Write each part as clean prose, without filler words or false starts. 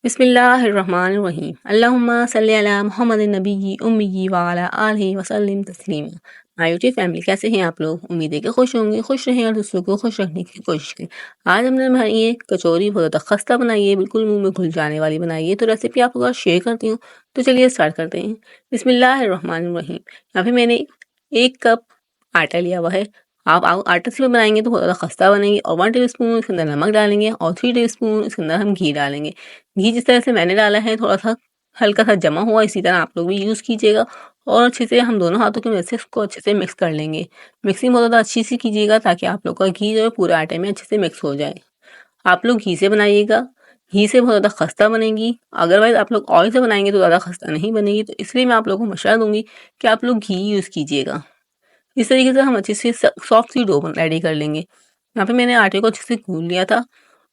बिस्मिल्लाहिर्रहमानिर्रहीम अल्लाहुम्मा सल्ली अला मुहम्मदिन नबिय्यि उम्मिय्यि व अला आलिहि वसल्लिम तस्लीमा। माय यूट्यूब फैमिली, कैसे हैं आप लोग? उम्मीद है कि खुश होंगे, खुश रहें और दूसरों को खुश रखने की कोशिश करें। आज हमने बनाई है कचौरी, बहुत ज़्यादा खस्ता बनाई है, बिल्कुल मुंह में घुल जाने वाली बनाई है। तो रेसिपी आपके साथ शेयर करती हूँ। तो चलिए स्टार्ट करते हैं। बिस्मिल्लाहिर्रहमानिर्रहीम। यहाँ पे मैंने 1 कप आटा लिया हुआ है। आप आटे से भी बनाएंगे तो बहुत ज़्यादा खस्ता बनेगी। और 1 टेबलस्पून इसके अंदर नमक डालेंगे और 3 टेबलस्पून इसके अंदर हम घी डालेंगे। घी जिस तरह से मैंने डाला है थोड़ा-सा हल्का-सा जमा हुआ, इसी तरह आप लोग भी यूज़ कीजिएगा। और अच्छे से हम दोनों हाथों की मदद से इसको अच्छे से मिक्स कर लेंगे। मिक्सिंग बहुत ज़्यादा अच्छी सी कीजिएगा ताकि आप लोग का घी जो है पूरे आटे में अच्छे से मिक्स हो जाए। आप लोग घी से बनाइएगा, घी से बहुत ज़्यादा खस्ता बनेगी। अदरवाइज़ आप लोग ऑयल से बनाएँगे तो ज़्यादा खस्ता नहीं बनेगी। तो इसलिए मैं आप लोगों को मशवरा दूँगी कि आप लोग घी यूज़ कीजिएगा। इस तरीके से हम अच्छे से सॉफ्ट सी डो रेडी कर लेंगे। यहाँ पे मैंने आटे को अच्छे से गूँथ लिया था।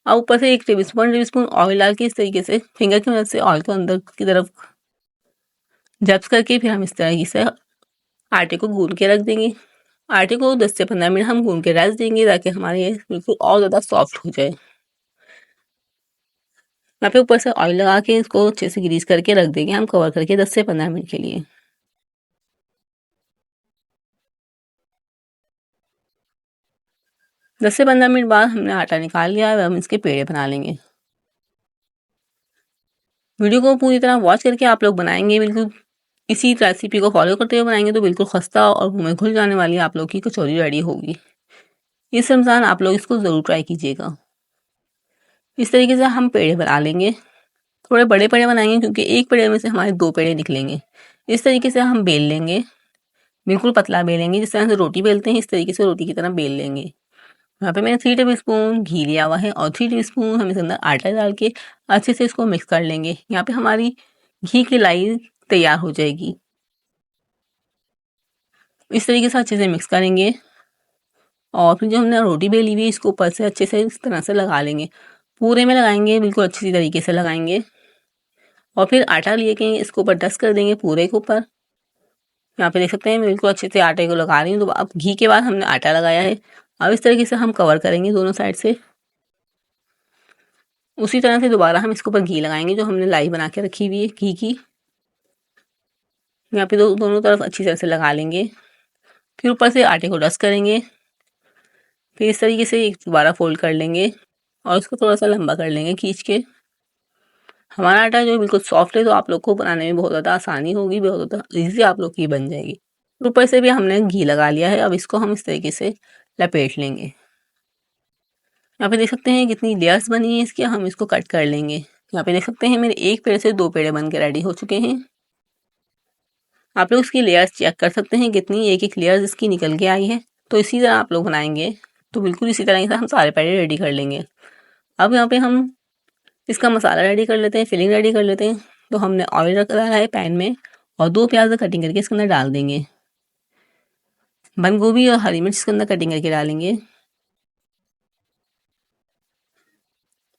अब ऊपर से 1 टेबलस्पून ऑयल डाल के इस तरीके से फिंगर की मदद से ऑयल को अंदर की तरफ जब्स करके फिर हम इस तरीके से आटे को गूँथ के रख देंगे। आटे को 10 से 15 मिनट हम गूँथ के रेस्ट देंगे ताकि हमारे ये बिल्कुल और ज़्यादा सॉफ्ट हो जाए। यहाँ पे ऊपर से ऑयल लगा के इसको अच्छे से ग्रीस करके रख देंगे हम कवर करके 10 से 15 मिनट के लिए। 10 से 15 मिनट बाद हमने आटा निकाल लिया है। अब हम इसके पेड़े बना लेंगे। वीडियो को पूरी तरह वॉच करके आप लोग बनाएंगे, बिल्कुल इसी रेसिपी को फॉलो करते हुए बनाएंगे तो बिल्कुल खस्ता और मुंह में घुल जाने वाली आप लोग की कचौरी रेडी होगी। इस रमज़ान आप लोग इसको ज़रूर ट्राई कीजिएगा। इस तरीके से हम पेड़े बना लेंगे। थोड़े बड़े पेड़े बनाएंगे क्योंकि एक पेड़े में से हमारे 2 पेड़े निकलेंगे। इस तरीके से हम बेल लेंगे, बिल्कुल पतला बेलेंगे, जिस तरह से रोटी बेलते हैं इस तरीके से रोटी की तरह बेल लेंगे। यहाँ पे मैंने 3 टेबलस्पून घी लिया हुआ है और 3 टेबलस्पून हम इसके अंदर आटा डाल के अच्छे से इसको मिक्स कर लेंगे। यहाँ पे हमारी घी की लाई तैयार हो जाएगी। इस तरीके से अच्छे से मिक्स करेंगे और फिर जो हमने रोटी बेली हुई है इसको ऊपर से अच्छे से इस तरह से लगा लेंगे। पूरे में लगाएंगे, बिल्कुल अच्छी तरीके से लगाएंगे और फिर आटा लेके इसको ऊपर डस्ट कर देंगे पूरे के ऊपर। यहाँ पे देख सकते हैं मैं बिल्कुल अच्छे से आटे को लगा रही हूँ। तो अब घी के बाद हमने आटा लगाया है। अब इस तरीके से हम कवर करेंगे दोनों साइड से। उसी तरह से दोबारा हम इसके ऊपर घी लगाएंगे जो हमने लाई बना के रखी हुई है घी की। यहाँ पे दोनों तरफ अच्छी तरह से लगा लेंगे। फिर ऊपर से आटे को डस्ट करेंगे। फिर इस तरीके से दोबारा फोल्ड कर लेंगे और इसको थोड़ा सा लंबा कर लेंगे खींच के। हमारा आटा जो बिल्कुल सॉफ्ट है तो आप लोग को बनाने में बहुत ज़्यादा आसानी होगी, बहुत ज़्यादा ईज़ी आप लोग की बन जाएगी। ऊपर से भी हमने घी लगा लिया है। अब इसको हम इस तरीके से लपेट लेंगे। यहाँ पे देख सकते हैं कितनी लेयर्स बनी है इसकी। हम इसको कट कर लेंगे। यहाँ पे देख सकते हैं मेरे 1 पेड़ से 2 पेड़े बन के रेडी हो चुके हैं। आप लोग इसकी लेयर्स चेक कर सकते हैं कितनी एक लेयर्स इसकी निकल के आई है। तो इसी तरह आप लोग बनाएंगे तो बिल्कुल इसी तरह से हम सारे पेड़े रेडी कर लेंगे। अब यहाँ पे हम इसका मसाला रेडी कर लेते हैं, फिलिंग रेडी कर लेते हैं। तो हमने ऑयल रख डाला है पैन में और 2 प्याज कटिंग करके इसके अंदर डाल देंगे। बंद गोभी और हरी मिर्च इसके अंदर कटिंग करके डालेंगे।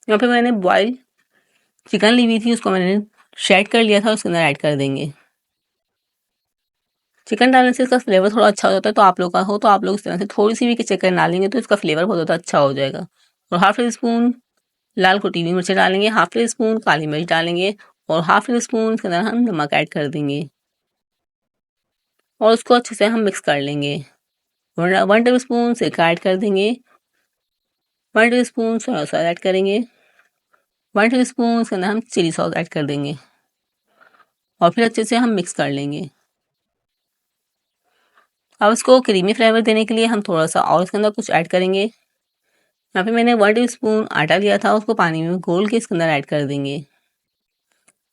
यहाँ पे मैंने बॉयल चिकन ली हुई थी, उसको मैंने शेड कर लिया था, उसके अंदर ऐड कर देंगे। चिकन डालने से इसका फ्लेवर थोड़ा अच्छा हो जाता है। तो आप लोग का हो तो आप लोग इस तरह से थोड़ी सी भी चिकन डालेंगे तो इसका फ्लेवर बहुत ज़्यादा अच्छा हो जाएगा। और हाफ टी स्पून लाल कुटी हुई मिर्च डालेंगे, हाफ टी स्पून काली मिर्च डालेंगे और हाफ टी स्पून इसके अंदर हम नमक ऐड कर देंगे और उसको अच्छे से हम मिक्स कर लेंगे। 1 टेबल स्पून सिरका ऐड कर देंगे। 1 table spoon soya sauce add करेंगे। 1 टेबल स्पून इसके अंदर हम चिली सॉस ऐड कर देंगे और फिर अच्छे से हम मिक्स कर लेंगे। अब इसको क्रीमी फ्लेवर देने के लिए हम थोड़ा सा और इसके अंदर कुछ ऐड करेंगे। यहाँ पे मैंने 1 टेबल स्पून आटा लिया था, उसको पानी में घोल के इसके अंदर ऐड कर देंगे।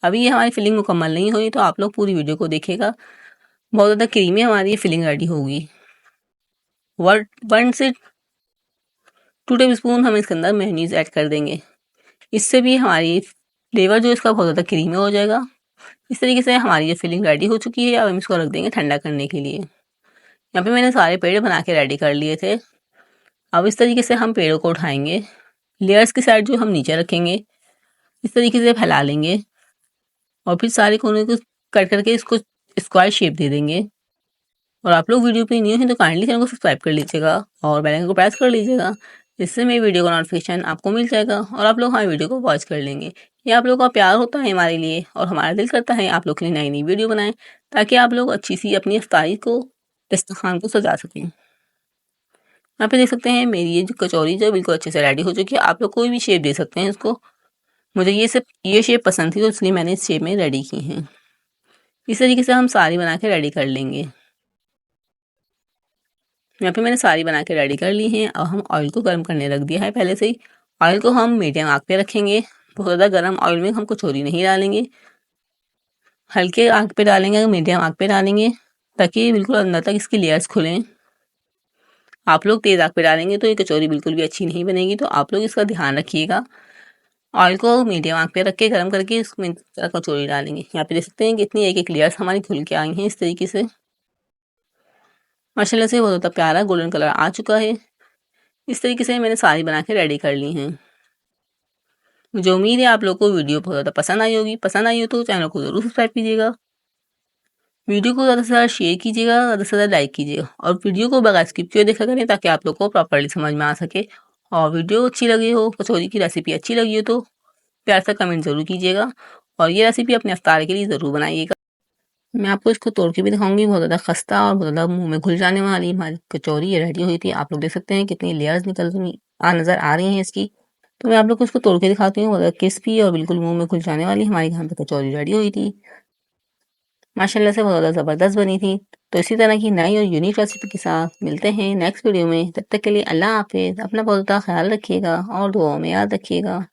अभी ये हमारी फिलिंग मुकम्मल नहीं हुई तो आप लोग पूरी वीडियो को देखिएगा। बहुत ज़्यादा क्रीमी हमारी फिलिंग रेडी होगी। 1 से 2 टेबल स्पून हम इसके अंदर मेयोनीज ऐड कर देंगे। इससे भी हमारी फ्लेवर जो इसका बहुत ज़्यादा क्रीमी हो जाएगा। इस तरीके से हमारी ये फिलिंग रेडी हो चुकी है। अब हम इसको रख देंगे ठंडा करने के लिए। यहाँ पे मैंने सारे पेड़े बना के रेडी कर लिए थे। अब इस तरीके से हम पेड़ों को उठाएंगे, लेयर्स की साइड जो हम नीचे रखेंगे इस तरीके से फैला लेंगे और फिर सारे कोने को कट करके इसको स्क्वायर शेप दे देंगे। और आप लोग वीडियो पे न्यू हैं तो काइंडली चैनल को सब्सक्राइब कर लीजिएगा और बेल आइकन को प्रेस कर लीजिएगा इससे मेरी वीडियो का नोटिफिकेशन आपको मिल जाएगा और आप लोग हमारी वीडियो को वॉच कर लेंगे। ये आप लोगों का प्यार होता है हमारे लिए और हमारा दिल करता है आप लोग के लिए नई-नई वीडियो बनाएँ, ताकि आप लोग अच्छी-सी अपनी इफ्तारी को, दस्तरख़्वान को सजा सकें। यहाँ पे देख सकते हैं मेरी ये जो कचौरी जो बिल्कुल अच्छे से रेडी हो चुकी है। आप लोग कोई भी शेप दे सकते हैं इसको। मुझे ये शेप पसंद थी तो इसलिए मैंने इस शेप में रेडी की हैं। इस तरीके से हम सारी बना के रेडी कर लेंगे। यहाँ पे मैंने सारी बना के रेडी कर ली हैं। अब हम ऑयल को गर्म करने रख दिया है पहले से ही। ऑयल को हम मीडियम आँच पे रखेंगे। बहुत ज़्यादा गर्म ऑयल में हम कचौरी नहीं डालेंगे। हल्के आँच पे डालेंगे, मीडियम आँच पे डालेंगे, ताकि बिल्कुल अंदर तक इसकी लेयर्स खुलें। आप लोग तेज़ आँच पे डालेंगे तो ये कचौरी बिल्कुल भी अच्छी नहीं बनेगी, तो आप लोग इसका ध्यान रखिएगा। ऑयल को मीडियम आँच पे रख के गर्म करके इसमें कचौरी डालेंगे। यहाँ पे देख सकते हैं कितनी एक-एक लेयर्स हमारी खुल के आई हैं इस तरीके से। माशाल्लाह से बहुत ज़्यादा प्यारा गोल्डन कलर आ चुका है। इस तरीके से मैंने सारी बना के रेडी कर ली हैं। मुझे उम्मीद है आप लोग को वीडियो बहुत ज़्यादा पसंद आई होगी। पसंद आई हो तो चैनल को ज़रूर सब्सक्राइब कीजिएगा। वीडियो को ज़्यादा से ज़्यादा शेयर कीजिएगा, ज़्यादा से ज़्यादा लाइक कीजिएगा और वीडियो को बगैर स्किप किए देखा करें, ताकि आप लोग को प्रॉपर्ली समझ में आ सके। और वीडियो अच्छी लगी हो, कचौरी की रेसिपी अच्छी लगी हो तो प्यार से कमेंट ज़रूर कीजिएगा और ये रेसिपी अपने इफ्तार के लिए ज़रूर बनाइएगा। मैं आपको इसको तोड़ के भी दिखाऊंगी। बहुत ज़्यादा खस्ता और बहुत ज़्यादा मुंह में घुल जाने वाली हमारी कचौरी ये रेडी हुई थी। आप लोग देख सकते हैं कितनी लेयर्स नज़र आ रही हैं इसकी। तो मैं आप लोग को इसको तोड़ के दिखाती हूँ। बहुत ज़्यादा क्रिस्पी और बिल्कुल मुंह में घुल जाने वाली हमारी यहाँ पे कचौरी रेडी हुई थी। माशाल्लाह से बहुत ज़्यादा ज़बरदस्त बनी थी। तो इसी तरह की नई और यूनिक रेसिपी के साथ मिलते हैं नेक्स्ट वीडियो में। तब तक के लिए अल्लाह हाफ़िज़। अपना बहुत ज़्यादा ख्याल रखिएगा और दुआओं में याद रखिएगा।